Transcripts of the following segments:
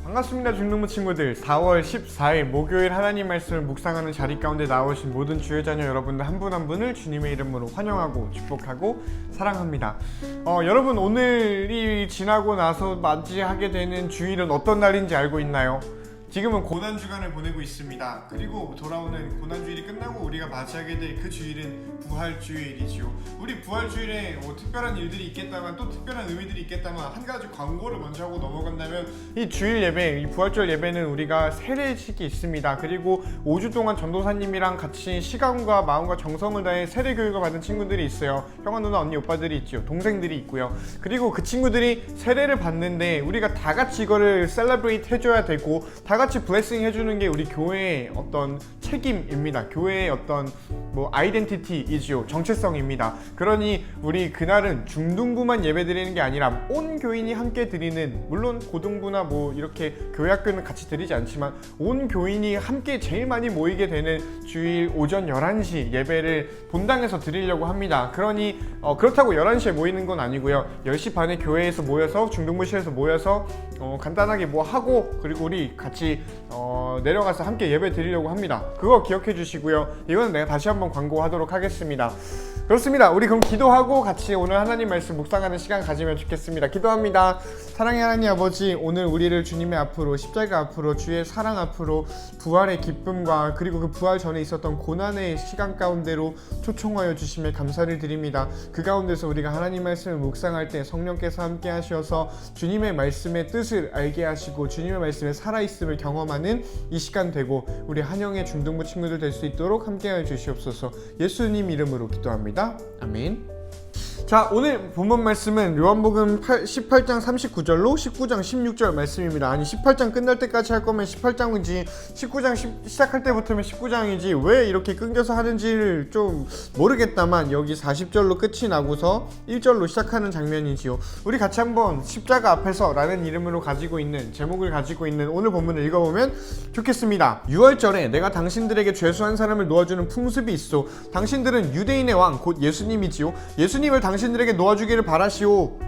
반갑습니다. 중등부 친구들. 4월 14일 목요일 하나님 말씀을 묵상하는 자리 가운데 나오신 모든 주의 자녀 여러분들 한 분 한 분을 주님의 이름으로 환영하고 축복하고 사랑합니다. 여러분, 오늘이 지나고 나서 맞이하게 되는 주일은 어떤 날인지 알고 있나요? 지금은 고난주간을 보내고 있습니다. 그리고 돌아오는 고난주일이 끝나고 우리가 맞이하게 될 그 주일은 부활주일이지요. 우리 부활주일에 특별한 일들이 있겠다만, 또 특별한 의미들이 있겠다만, 한 가지 광고를 먼저 하고 넘어간다면, 이 주일 예배, 이 부활주일 예배는 우리가 세례식이 있습니다. 그리고 5주 동안 전도사님이랑 같이 시간과 마음과 정성을 다해 세례 교육을 받은 친구들이 있어요. 형아, 누나, 언니, 오빠들이 있죠. 동생들이 있고요. 그리고 그 친구들이 세례를 받는데 우리가 다 같이 이거를 셀러브레이트 해줘야 되고, 다 같이 블레싱 해주는 게 우리 교회의 어떤 책임입니다. 교회의 어떤 아이덴티티이지요. 정체성입니다. 그러니 우리 그날은 중등부만 예배 드리는 게 아니라 온 교인이 함께 드리는, 물론 고등부나 이렇게 교회 학교는 같이 드리지 않지만 온 교인이 함께 제일 많이 모이게 되는 주일 오전 11시 예배를 본당에서 드리려고 합니다. 그러니 그렇다고 11시에 모이는 건 아니고요. 10시 반에 교회에서 모여서, 중등부실에서 모여서 간단하게 하고, 그리고 우리 같이 내려가서 함께 예배 드리려고 합니다. 그거 기억해 주시고요. 이건 내가 다시 한번 광고하도록 하겠습니다. 그렇습니다. 우리 그럼 기도하고 같이 오늘 하나님 말씀 묵상하는 시간 가지면 좋겠습니다. 기도합니다. 사랑의 하나님 아버지, 오늘 우리를 주님의 앞으로, 십자가 앞으로, 주의 사랑 앞으로, 부활의 기쁨과 그리고 그 부활 전에 있었던 고난의 시간 가운데로 초청하여 주심에 감사를 드립니다. 그 가운데서 우리가 하나님 말씀을 묵상할 때 성령께서 함께 하셔서 주님의 말씀의 뜻을 알게 하시고 주님의 말씀에 살아있음을 경험하는 이 시간 되고, 우리 한영의 중등부 친구들 될 수 있도록 함께하여 주시옵소서. 예수님 이름으로 기도합니다. 아멘. 자, 오늘 본문 말씀은 요한복음 18장 39절로 19장 16절 말씀입니다. 아니, 18장 끝날 때까지 할 거면 18장이지 19장 시작할 때부터면 19장이지 왜 이렇게 끊겨서 하는지를 좀 모르겠다만, 여기 40절로 끝이 나고서 1절로 시작하는 장면이지요. 우리 같이 한번 십자가 앞에서 라는 이름으로 제목을 가지고 있는 오늘 본문을 읽어보면 좋겠습니다. 6월절에 내가 당신들에게 죄수한 사람을 놓아주는 풍습이 있어. 당신들은 유대인의 왕 곧 예수님이지요. 예수님을 당신들에게 놓아주기를 바라시오.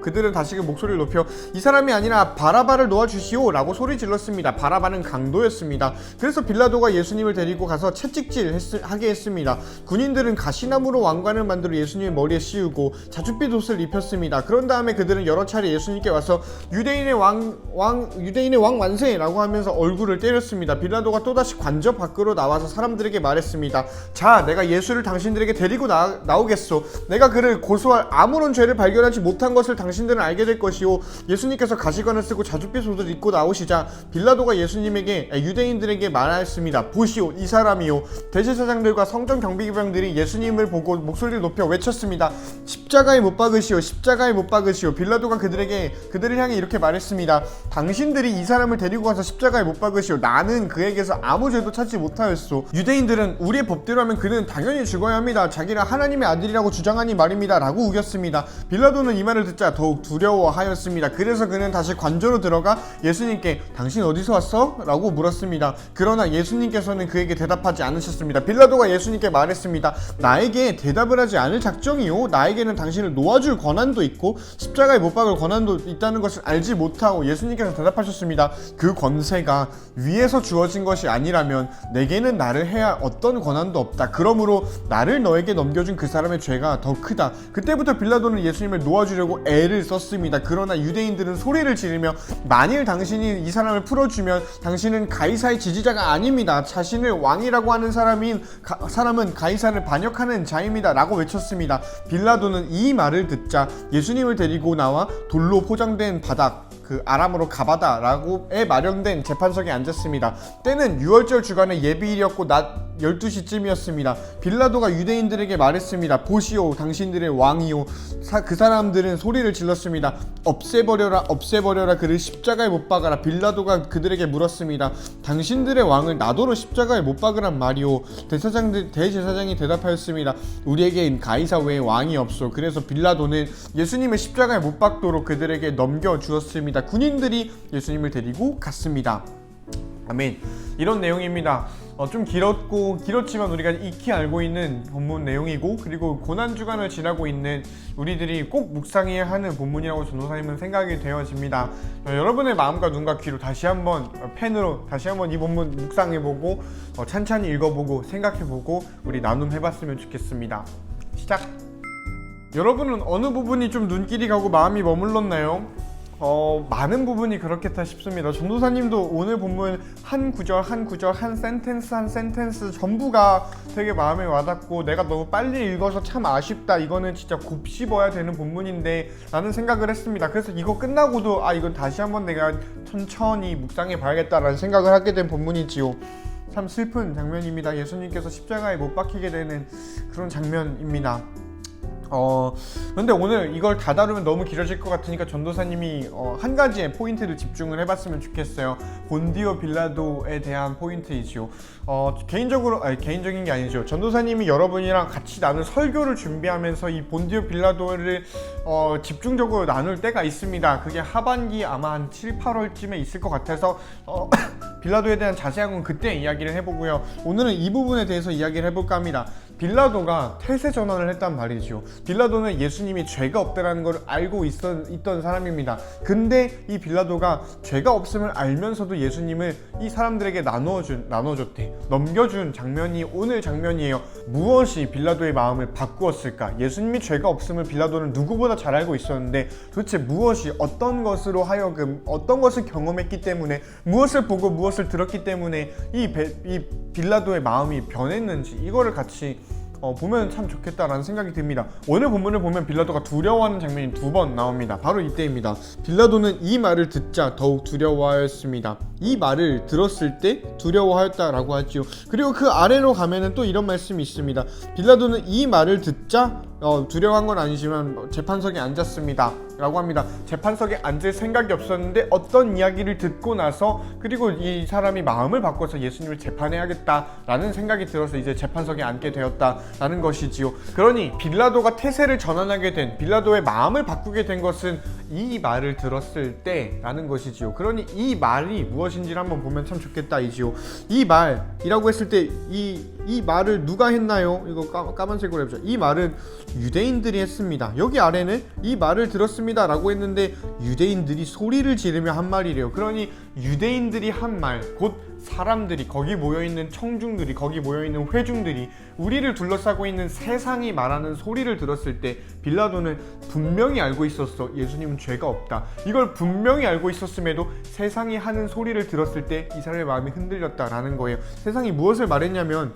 그들은 다시금 목소리를 높여 이 사람이 아니라 바라바를 놓아주시오 라고 소리 질렀습니다. 바라바는 강도였습니다. 그래서 빌라도가 예수님을 데리고 가서 채찍질하게 했습니다. 군인들은 가시나무로 왕관을 만들어 예수님의 머리에 씌우고 자줏빛 옷을 입혔습니다. 그런 다음에 그들은 여러 차례 예수님께 와서 유대인의 왕 만세 라고 하면서 얼굴을 때렸습니다. 빌라도가 또다시 관저 밖으로 나와서 사람들에게 말했습니다. 자, 내가 예수를 당신들에게 데리고 나오겠소. 내가 그를 고소할 아무런 죄를 발견하지 못한 것을 당신들은 알게 될 것이오. 예수님께서 가시관을 쓰고 자줏빛 옷을 입고 나오시자 빌라도가 유대인들에게 말하였습니다. 보시오, 이 사람이요. 대제사장들과 성전 경비병들이 예수님을 보고 목소리를 높여 외쳤습니다. 십자가에 못 박으시오. 십자가에 못 박으시오. 빌라도가 그들을 향해 이렇게 말했습니다. 당신들이 이 사람을 데리고 가서 십자가에 못 박으시오. 나는 그에게서 아무 죄도 찾지 못하였소. 유대인들은 우리의 법대로 하면 그는 당연히 죽어야 합니다. 자기를 하나님의 아들이라고 주장하니 말입니다 라고 우겼습니다. 빌라도는 이 말을 듣자 더욱 두려워하였습니다. 그래서 그는 다시 관저로 들어가 예수님께 당신 어디서 왔어? 라고 물었습니다. 그러나 예수님께서는 그에게 대답하지 않으셨습니다. 빌라도가 예수님께 말했습니다. 나에게 대답을 하지 않을 작정이요. 나에게는 당신을 놓아줄 권한도 있고 십자가에 못 박을 권한도 있다는 것을 알지 못하고, 예수님께서 대답하셨습니다. 그 권세가 위에서 주어진 것이 아니라면 내게는 나를 해야 어떤 권한도 없다. 그러므로 나를 너에게 넘겨준 그 사람의 죄가 더 크다. 그때부터 빌라도는 예수님을 놓아주려고 애를 썼습니다. 그러나 유대인들은 소리를 지르며 만일 당신이 이 사람을 풀어주면 당신은 가이사의 지지자가 아닙니다. 자신을 왕이라고 하는 사람은 가이사를 반역하는 자입니다 라고 외쳤습니다. 빌라도는 이 말을 듣자 예수님을 데리고 나와 돌로 포장된 바닥, 그 아람어로 가바다라고에 마련된 재판석에 앉았습니다. 때는 6월절 주간의 예비일이었고 낮 12시쯤이었습니다. 빌라도가 유대인들에게 말했습니다. 보시오, 당신들의 왕이요. 그 사람들은 소리를 질렀습니다. 없애버려라, 그를 십자가에 못 박아라. 빌라도가 그들에게 물었습니다. 당신들의 왕을 나더러 십자가에 못 박으란 말이오. 대제사장이 대답하였습니다. 우리에겐 가이사 외에 왕이 없소. 그래서 빌라도는 예수님을 십자가에 못 박도록 그들에게 넘겨주었습니다. 군인들이 예수님을 데리고 갔습니다. 아멘. 이런 내용입니다. 좀 길었지만 우리가 익히 알고 있는 본문 내용이고, 그리고 고난주간을 지나고 있는 우리들이 꼭 묵상해야 하는 본문이라고 전도사님은 생각이 되어집니다. 여러분의 마음과 눈과 귀로 다시 한번 펜으로 다시 한번 이 본문 묵상해보고 찬찬히 읽어보고 생각해보고 우리 나눔해봤으면 좋겠습니다. 시작! 여러분은 어느 부분이 좀 눈길이 가고 마음이 머물렀나요? 많은 부분이 그렇겠다 싶습니다. 전도사님도 오늘 본문 한 구절 한 구절, 한 센텐스 전부가 되게 마음에 와닿고, 내가 너무 빨리 읽어서 참 아쉽다, 이거는 진짜 곱씹어야 되는 본문인데 라는 생각을 했습니다. 그래서 이거 끝나고도 이건 다시 한번 내가 천천히 묵상해 봐야겠다라는 생각을 하게 된 본문이지요. 참 슬픈 장면입니다. 예수님께서 십자가에 못 박히게 되는 그런 장면입니다. 근데 오늘 이걸 다 다루면 너무 길어질 것 같으니까 전도사님이 한 가지의 포인트를 집중을 해봤으면 좋겠어요. 본디오 빌라도에 대한 포인트이지요. 개인적인 게 아니죠. 전도사님이 여러분이랑 같이 나눌 설교를 준비하면서 이 본디오 빌라도를 집중적으로 나눌 때가 있습니다. 그게 하반기 아마 한 7, 8월쯤에 있을 것 같아서 빌라도에 대한 자세한 건 그때 이야기를 해보고요. 오늘은 이 부분에 대해서 이야기를 해볼까 합니다. 빌라도가 태세 전환을 했단 말이죠. 빌라도는 예수님이 죄가 없다라는 걸 알고 있던 사람입니다. 근데 이 빌라도가 죄가 없음을 알면서도 예수님을 이 사람들에게 나눠줬대. 넘겨준 장면이 오늘 장면이에요. 무엇이 빌라도의 마음을 바꾸었을까? 예수님이 죄가 없음을 빌라도는 누구보다 잘 알고 있었는데, 도대체 무엇이 어떤 것으로 하여금 어떤 것을 경험했기 때문에, 무엇을 보고 무엇을 들었기 때문에 이 빌라도의 마음이 변했는지, 이거를 같이 보면 참 좋겠다라는 생각이 듭니다. 오늘 본문을 보면 빌라도가 두려워하는 장면이 2번 나옵니다. 바로 이때입니다. 빌라도는 이 말을 듣자 더욱 두려워하였습니다. 이 말을 들었을 때 두려워하였다라고 하지요. 그리고 그 아래로 가면은 또 이런 말씀이 있습니다. 빌라도는 이 말을 듣자 두려워한 건 아니지만 재판석에 앉았습니다 라고 합니다. 재판석에 앉을 생각이 없었는데 어떤 이야기를 듣고 나서, 그리고 이 사람이 마음을 바꿔서 예수님을 재판해야겠다라는 생각이 들어서 이제 재판석에 앉게 되었다라는 것이지요. 그러니 빌라도가 태세를 전환하게 된, 빌라도의 마음을 바꾸게 된 것은 이 말을 들었을 때라는 것이지요. 그러니 이 말이 무엇인지를 한번 보면 참 좋겠다 이지요. 이 말이라고 했을 때 이 말을 누가 했나요? 이거 까만색으로 해보자. 이 말은 유대인들이 했습니다. 여기 아래는 이 말을 들었습니다 라고 했는데 유대인들이 소리를 지르며 한 말이래요. 그러니 유대인들이 한 말, 곧 사람들이, 거기 모여있는 청중들이, 거기 모여있는 회중들이, 우리를 둘러싸고 있는 세상이 말하는 소리를 들었을 때 빌라도는 분명히 알고 있었어. 예수님은 죄가 없다. 이걸 분명히 알고 있었음에도 세상이 하는 소리를 들었을 때 이 사람의 마음이 흔들렸다라는 거예요. 세상이 무엇을 말했냐면,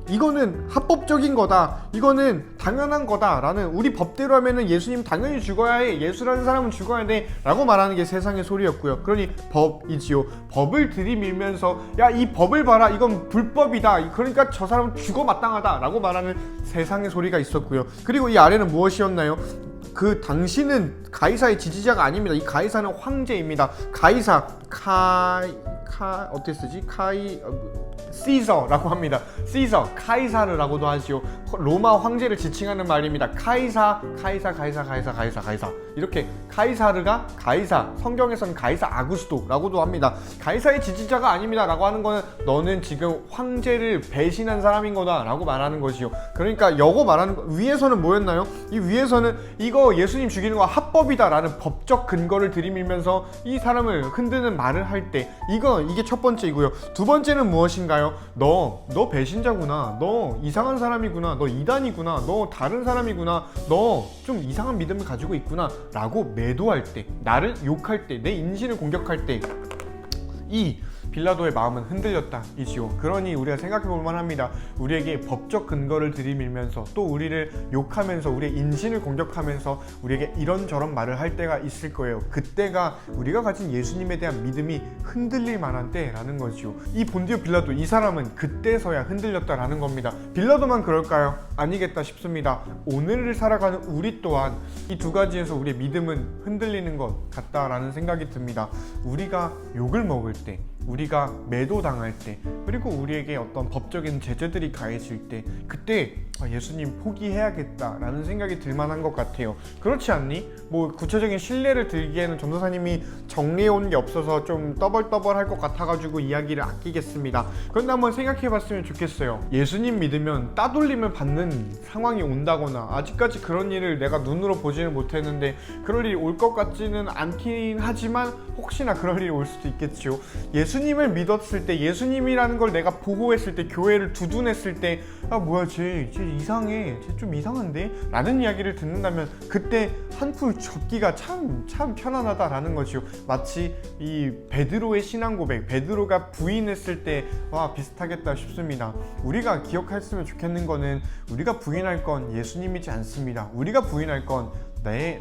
이거는 합법적인 거다, 이거는 당연한 거다 라는, 우리 법대로 하면은 예수님 당연히 죽어야 해, 예수라는 사람은 죽어야 돼 라고 말하는 게 세상의 소리였고요. 그러니 법이지요. 법을 들이밀면서 야, 이 법을 봐라, 이건 불법이다, 그러니까 저 사람은 죽어 마땅하다 라고 말하는 세상의 소리가 있었고요. 그리고 이 아래는 무엇이었나요? 그 당신은 가이사의 지지자가 아닙니다. 이 가이사는 황제입니다. 가이사, 어떻게 쓰지? 시저라고 합니다. 시저, 카이사르라고도 하지요. 로마 황제를 지칭하는 말입니다. 카이사. 이렇게 카이사르가 가이사, 성경에서는 가이사 아구스토라고도 합니다. 가이사의 지지자가 아닙니다 라고 하는 거는 너는 지금 황제를 배신한 사람인 거다 라고 말하는 것이요. 그러니까 여거 말하는 거, 위에서는 뭐였나요? 이 위에서는 이거 예수님 죽이는 거 합법이다 라는 법적 근거를 들이밀면서 이 사람을 흔드는 말을 할 때, 이게 첫 번째이고요. 두 번째는 무엇인가요? 너 배신자구나, 너 이상한 사람이구나, 너 이단이구나, 너 다른 사람이구나, 너 좀 이상한 믿음을 가지고 있구나 라고 매도할 때, 나를 욕할 때, 내 인신을 공격할 때, 이 빌라도의 마음은 흔들렸다 이지요. 그러니 우리가 생각해 볼 만합니다. 우리에게 법적 근거를 들이밀면서, 또 우리를 욕하면서, 우리의 인신을 공격하면서 우리에게 이런저런 말을 할 때가 있을 거예요. 그때가 우리가 가진 예수님에 대한 믿음이 흔들릴 만한 때라는 거지요. 이 본디오 빌라도, 이 사람은 그때서야 흔들렸다라는 겁니다. 빌라도만 그럴까요? 아니겠다 싶습니다. 오늘을 살아가는 우리 또한 이 두 가지에서 우리의 믿음은 흔들리는 것 같다라는 생각이 듭니다. 우리가 욕을 먹을 때, 우리가 매도당할 때, 그리고 우리에게 어떤 법적인 제재들이 가해질 때, 그때 예수님 포기해야겠다라는 생각이 들 만한 것 같아요. 그렇지 않니? 뭐 구체적인 신뢰를 들기에는 전도사님이 정리해온 게 없어서 좀 떠벌떠벌할 것 같아가지고 이야기를 아끼겠습니다. 그런데 한번 생각해봤으면 좋겠어요. 예수님 믿으면 따돌림을 받는 상황이 온다거나, 아직까지 그런 일을 내가 눈으로 보지는 못했는데 그럴 일이 올 것 같지는 않긴 하지만 혹시나 그럴 일이 올 수도 있겠죠. 예수님을 믿었을 때, 예수님이라는 걸 내가 보호했을 때, 교회를 두둔했을 때, 뭐야 쟤 이상해, 쟤 좀 이상한데? 라는 이야기를 듣는다면 그때 한풀 접기가 참 편안하다라는 거죠. 마치 이 베드로의 신앙 고백, 베드로가 부인했을 때와 비슷하겠다 싶습니다. 우리가 기억했으면 좋겠는 거는, 우리가 부인할 건 예수님이지 않습니다. 우리가 부인할 건 내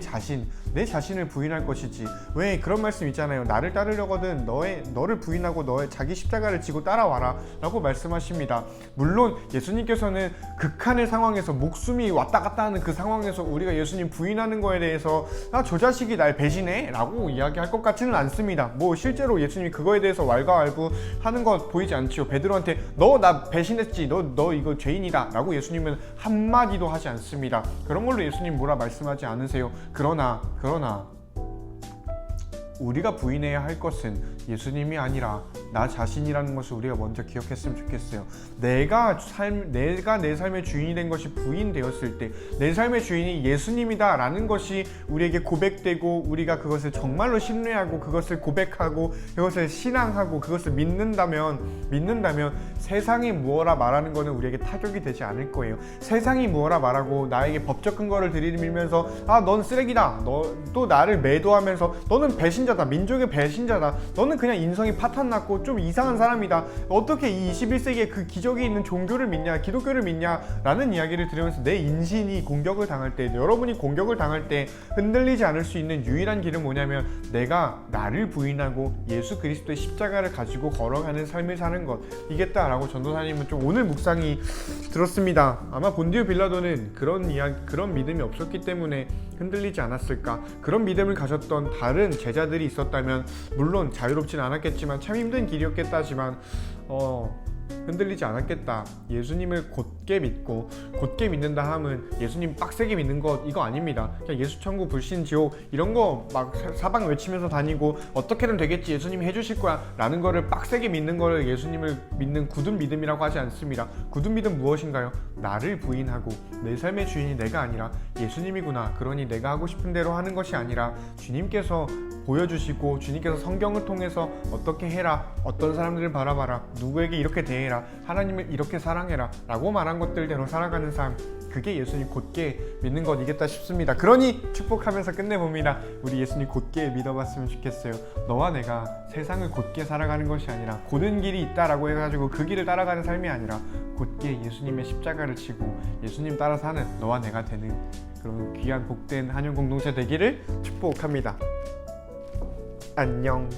자신을 부인할 것이지. 왜 그런 말씀 있잖아요. 나를 따르려거든 너를 부인하고 너의 자기 십자가를 지고 따라와라 라고 말씀하십니다. 물론 예수님께서는 극한의 상황에서, 목숨이 왔다 갔다 하는 그 상황에서 우리가 예수님 부인하는 거에 대해서 저 자식이 날 배신해? 라고 이야기할 것 같지는 않습니다. 뭐 실제로 예수님이 그거에 대해서 왈가왈부 하는 것 보이지 않지요. 베드로한테 너 나 배신했지, 너 이거 죄인이다 라고 예수님은 한마디도 하지 않습니다. 그런 걸로 예수님 뭐라 말씀하지 않으세요. 그러나 우리가 부인해야 할 것은 예수님이 아니라 나 자신이라는 것을 우리가 먼저 기억했으면 좋겠어요. 내가 내 삶의 주인이 된 것이 부인되었을 때, 내 삶의 주인이 예수님이다 라는 것이 우리에게 고백되고, 우리가 그것을 정말로 신뢰하고, 그것을 고백하고, 그것을 신앙하고, 그것을 믿는다면 세상이 무엇라 말하는 것은 우리에게 타격이 되지 않을 거예요. 세상이 무엇라 말하고 나에게 법적 근거를 들이밀면서 넌 쓰레기다, 너 또 나를 매도하면서 너는 배신자다, 민족의 배신자다, 너는 그냥 인성이 파탄났고 좀 이상한 사람이다, 어떻게 이 21세기에 그 기적이 있는 종교를 믿냐, 기독교를 믿냐 라는 이야기를 들으면서 내 인신이 공격을 당할 때, 여러분이 공격을 당할 때 흔들리지 않을 수 있는 유일한 길은 뭐냐면, 내가 나를 부인하고 예수 그리스도의 십자가를 가지고 걸어가는 삶을 사는 것, 이겠다라고 전도사님은 좀 오늘 묵상이 들었습니다. 아마 본디오 빌라도는 그런 믿음이 없었기 때문에 흔들리지 않았을까. 그런 믿음을 가졌던 다른 제자들이 있었다면 물론 자유롭진 않았겠지만 참 힘든 길이었겠다지만 흔들리지 않았겠다. 예수님을 곧게 믿고, 곧게 믿는다 함은 예수님 빡세게 믿는 것 이거 아닙니다. 그냥 예수 천국 불신 지옥 이런 거 막 사방 외치면서 다니고 어떻게든 되겠지, 예수님이 해주실 거야 라는 거를 빡세게 믿는 거를 예수님을 믿는 굳은 믿음이라고 하지 않습니다. 굳은 믿음 무엇인가요? 나를 부인하고 내 삶의 주인이 내가 아니라 예수님이구나, 그러니 내가 하고 싶은 대로 하는 것이 아니라 주님께서 보여주시고, 주님께서 성경을 통해서 어떻게 해라, 어떤 사람들을 바라봐라, 누구에게 이렇게 대해라, 하나님을 이렇게 사랑해라 라고 말한 것들대로 살아가는 삶, 그게 예수님 곧게 믿는 것이겠다 싶습니다. 그러니 축복하면서 끝내봅니다. 우리 예수님 곧게 믿어봤으면 좋겠어요. 너와 내가 세상을 곧게 살아가는 것이 아니라, 고든 길이 있다라고 해가지고 그 길을 따라가는 삶이 아니라 곧게 예수님의 십자가를 지고 예수님 따라 사는 너와 내가 되는 그런 귀한 복된 한영 공동체 되기를 축복합니다. 안녕.